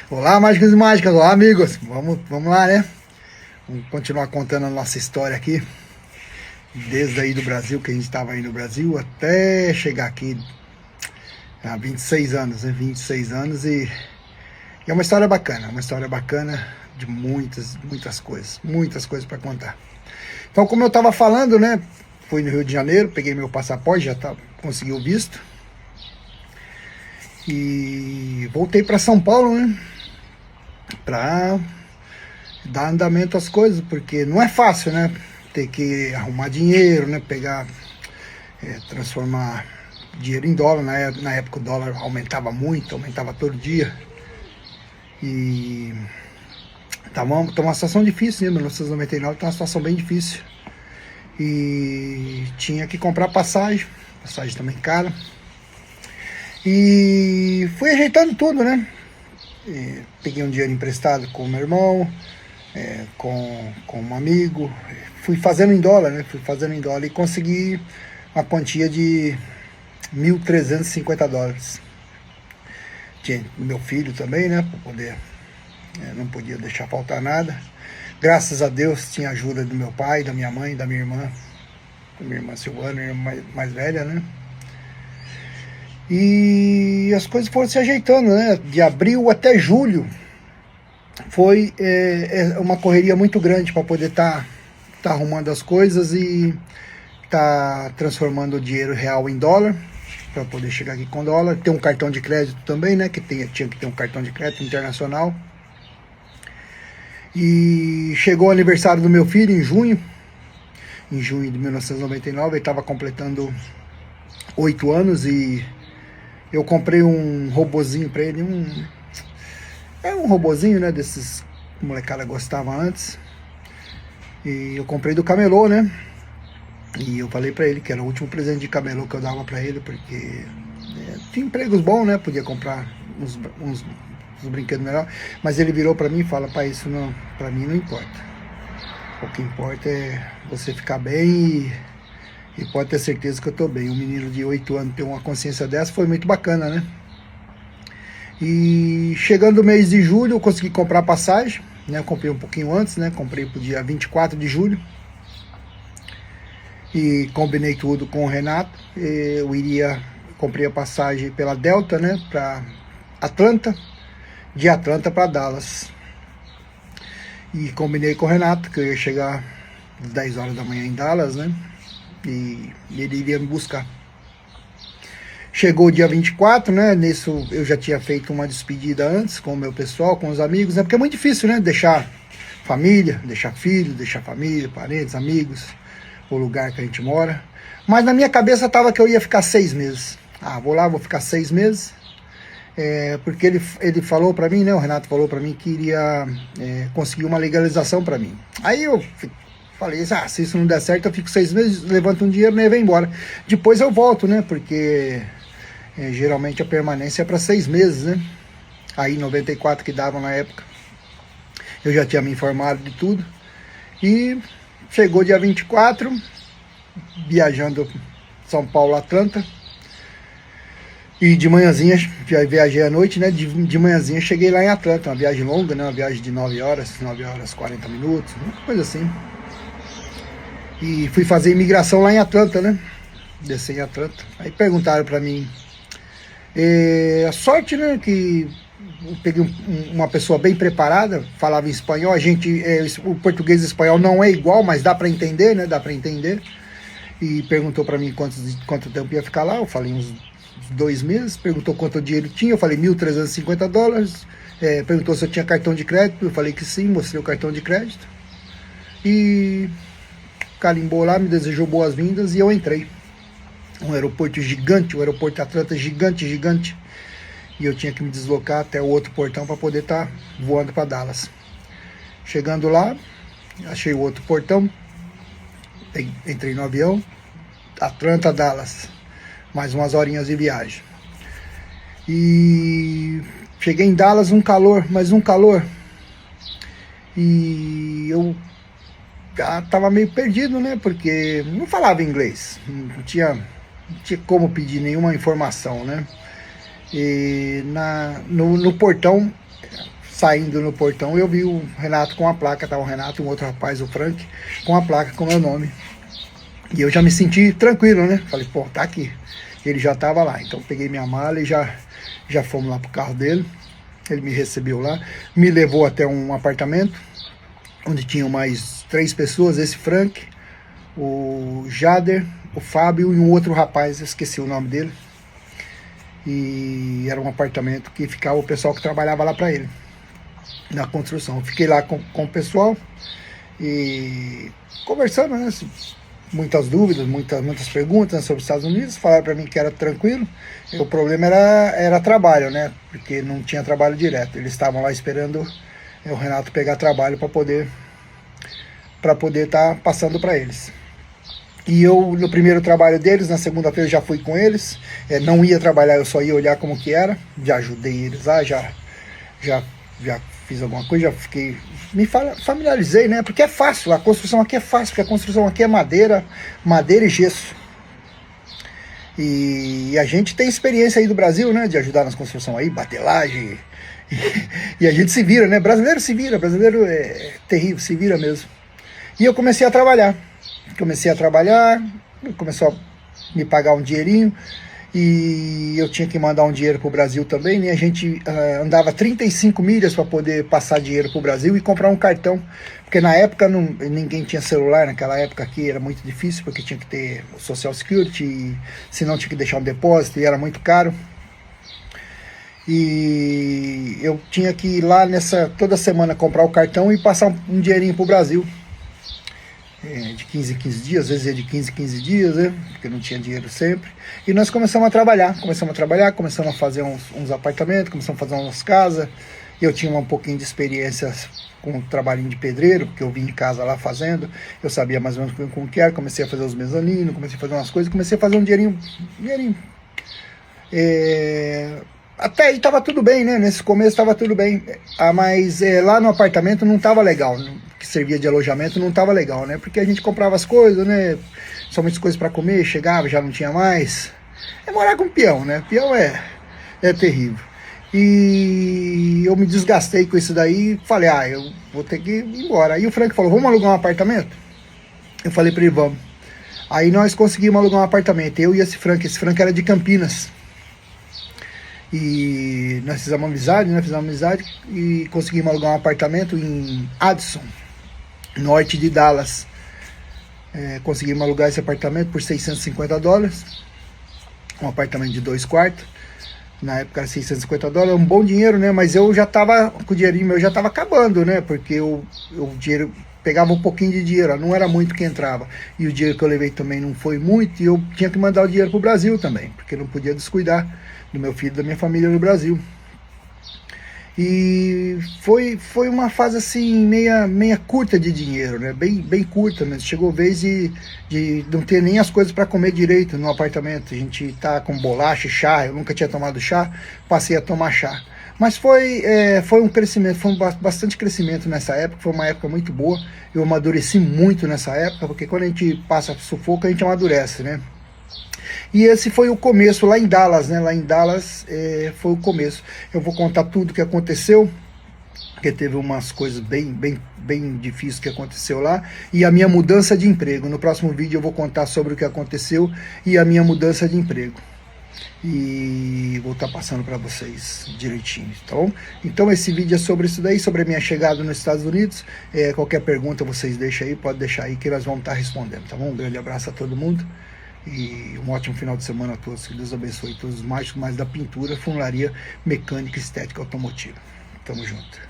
Olá, mágicos e mágicas, olá, amigos. Vamos lá, né? Vamos continuar contando a nossa história aqui. Desde aí do Brasil, que a gente estava aí no Brasil, até chegar aqui há 26 anos, né? 26 anos e é uma história bacana de muitas coisas para contar. Então, como eu estava falando, né? Fui no Rio de Janeiro, peguei meu passaporte, consegui o visto. E voltei para São Paulo, né? Para dar andamento às coisas, porque não é fácil, né? Ter que arrumar dinheiro, né? Transformar dinheiro em dólar. Na época o dólar aumentava muito, aumentava todo dia. E tá uma situação difícil, né? 1999 tá uma situação bem difícil. E tinha que comprar passagem também cara. E fui ajeitando tudo, né? Peguei um dinheiro emprestado com o meu irmão, com um amigo, fui fazendo em dólar, né? E consegui uma quantia de $1.350. Tinha meu filho também, né? Para poder, não podia deixar faltar nada. Graças a Deus tinha ajuda do meu pai, da minha mãe, da minha irmã Silvana, minha irmã mais velha, né? E as coisas foram se ajeitando, né? De abril até julho foi uma correria muito grande para poder tá arrumando as coisas e tá transformando o dinheiro real em dólar para poder chegar aqui com dólar. Tem um cartão de crédito também, né? Tinha que ter um cartão de crédito internacional. E chegou o aniversário do meu filho em junho de 1999. Ele estava completando 8 anos e eu comprei um robozinho para ele, um robozinho, né, desses que a molecada gostava antes. E eu comprei do camelô, né? E eu falei para ele que era o último presente de camelô que eu dava para ele, porque tinha empregos bons, né? Podia comprar uns brinquedos melhores. Mas ele virou para mim e fala: pai, isso não, para mim não importa. O que importa é você ficar bem e pode ter certeza que eu tô bem. Um menino de 8 anos ter uma consciência dessa foi muito bacana, né? E chegando o mês de julho eu consegui comprar passagem, né? Eu comprei um pouquinho antes, né? Comprei pro dia 24 de julho. E combinei tudo com o Renato. Comprei a passagem pela Delta, né? Para Atlanta, de Atlanta para Dallas. E combinei com o Renato que eu ia chegar às 10 horas da manhã em Dallas, né? E ele iria me buscar. Chegou o dia 24, né? Nisso eu já tinha feito uma despedida antes com o meu pessoal, com os amigos, né? Porque é muito difícil, né? Deixar família, deixar filho, deixar família, parentes, amigos, o lugar que a gente mora. Mas na minha cabeça tava que eu ia ficar 6 meses. Vou lá, vou ficar 6 meses. Porque ele falou para mim, né? O Renato falou para mim que iria conseguir uma legalização para mim. Aí eu falei, se isso não der certo, eu fico 6 meses, levanto um dinheiro e vem embora. Depois eu volto, né? Porque geralmente a permanência é para 6 meses, né? Aí 94 que davam na época. Eu já tinha me informado de tudo. E chegou dia 24, viajando São Paulo, Atlanta. E de manhãzinha, viajei à noite, né? De manhãzinha cheguei lá em Atlanta, uma viagem longa, né? Uma viagem de 9 horas 40 minutos, uma coisa assim. E fui fazer imigração lá em Atlanta, né? Desci em Atlanta. Aí perguntaram pra mim, a sorte, né? Que eu peguei uma pessoa bem preparada, falava em espanhol. O português e o espanhol não é igual, mas dá pra entender, né? Dá pra entender. E perguntou pra mim quanto tempo ia ficar lá. Eu falei uns 2 meses. Perguntou quanto dinheiro tinha. Eu falei $1.350. Perguntou se eu tinha cartão de crédito. Eu falei que sim, mostrei o cartão de crédito. E carimbou lá, me desejou boas-vindas e eu entrei. Um aeroporto gigante, o aeroporto Atlanta gigante. E eu tinha que me deslocar até o outro portão para poder estar voando para Dallas. Chegando lá, achei o outro portão, entrei no avião, Atlanta, Dallas, mais umas horinhas de viagem. E cheguei em Dallas, mas um calor. E eu tava meio perdido, né? Porque não falava inglês, não tinha como pedir nenhuma informação, né? E no portão saindo no portão, eu vi o Renato com a placa, tava o Renato e um outro rapaz, o Frank, com a placa com o meu nome. E eu já me senti tranquilo, né? Falei, pô, tá aqui. Ele já tava lá, então peguei minha mala e já fomos lá pro carro dele. Ele me recebeu lá, me levou até um apartamento, onde tinham mais 3 pessoas, esse Frank, o Jader, o Fábio e um outro rapaz, esqueci o nome dele. E era um apartamento que ficava o pessoal que trabalhava lá para ele, na construção. Eu fiquei lá com o pessoal e conversando, né? Muitas dúvidas, muitas perguntas sobre os Estados Unidos. Falaram para mim que era tranquilo. E o problema era trabalho, né? Porque não tinha trabalho direto. Eles estavam lá esperando o Renato pegar trabalho para poder estar passando para eles. E eu, no primeiro trabalho deles, na segunda-feira já fui com eles, não ia trabalhar, eu só ia olhar como que era, já ajudei eles lá, já fiz alguma coisa, já fiquei, me familiarizei, né, porque é fácil, a construção aqui é fácil, porque a construção aqui é madeira e gesso. E a gente tem experiência aí do Brasil, né, de ajudar nas construções aí, batelagem, e a gente se vira, né, brasileiro se vira, brasileiro é terrível, se vira mesmo. E eu comecei a trabalhar, começou a me pagar um dinheirinho, e eu tinha que mandar um dinheiro para o Brasil também, né? A gente andava 35 milhas para poder passar dinheiro para o Brasil e comprar um cartão, porque na época ninguém tinha celular, naquela época aqui era muito difícil, porque tinha que ter o Social Security, e senão tinha que deixar um depósito, e era muito caro. E eu tinha que ir lá toda semana comprar o cartão e passar um dinheirinho para o Brasil. De 15 em 15 dias, às vezes é de 15 em 15 dias, né? Porque não tinha dinheiro sempre. E nós começamos a trabalhar, começamos a fazer uns apartamentos, começamos a fazer umas casas. Eu tinha um pouquinho de experiência com o trabalhinho de pedreiro, porque eu vim em casa lá fazendo, eu sabia mais ou menos como que era, comecei a fazer os mezaninos, comecei a fazer umas coisas, comecei a fazer um dinheirinho. Até aí estava tudo bem, né? Nesse começo estava tudo bem. Mas lá no apartamento não estava legal, que servia de alojamento não estava legal, né? Porque a gente comprava as coisas, né? Somente coisas para comer, chegava, já não tinha mais. É morar com peão, né? Peão é terrível. E eu me desgastei com isso daí e falei, eu vou ter que ir embora. Aí o Frank falou, vamos alugar um apartamento? Eu falei para ele, vamos. Aí nós conseguimos alugar um apartamento, eu e esse Frank era de Campinas. E nós fizemos amizade e conseguimos alugar um apartamento em Addison, norte de Dallas. Conseguimos alugar esse apartamento por $650, um apartamento de 2 quartos. Na época era $650, um bom dinheiro, né? Mas eu já tava, com o dinheirinho meu já tava acabando, né? Porque o dinheiro, pegava um pouquinho de dinheiro, não era muito que entrava. E o dinheiro que eu levei também não foi muito, e eu tinha que mandar o dinheiro pro Brasil também, porque não podia descuidar do meu filho e da minha família no Brasil. E foi uma fase assim, meia curta de dinheiro, né? Bem curta, mas chegou a vez de não ter nem as coisas para comer direito no apartamento. A gente tá com bolacha, chá, eu nunca tinha tomado chá, passei a tomar chá. Mas foi um crescimento, foi bastante crescimento nessa época, foi uma época muito boa. Eu amadureci muito nessa época, porque quando a gente passa sufoco, a gente amadurece, né? E esse foi o começo lá em Dallas, né? Lá em Dallas foi o começo. Eu vou contar tudo o que aconteceu, porque teve umas coisas bem difíceis que aconteceu lá, e a minha mudança de emprego. No próximo vídeo eu vou contar sobre o que aconteceu e a minha mudança de emprego. E vou estar passando para vocês direitinho, tá bom? Então esse vídeo é sobre isso daí, sobre a minha chegada nos Estados Unidos. Qualquer pergunta vocês deixam aí, pode deixar aí que nós vamos estar respondendo, tá bom? Um grande abraço a todo mundo e um ótimo final de semana a todos. Que Deus abençoe todos os mágicos mais da pintura, funilaria, mecânica, estética automotiva. Tamo junto.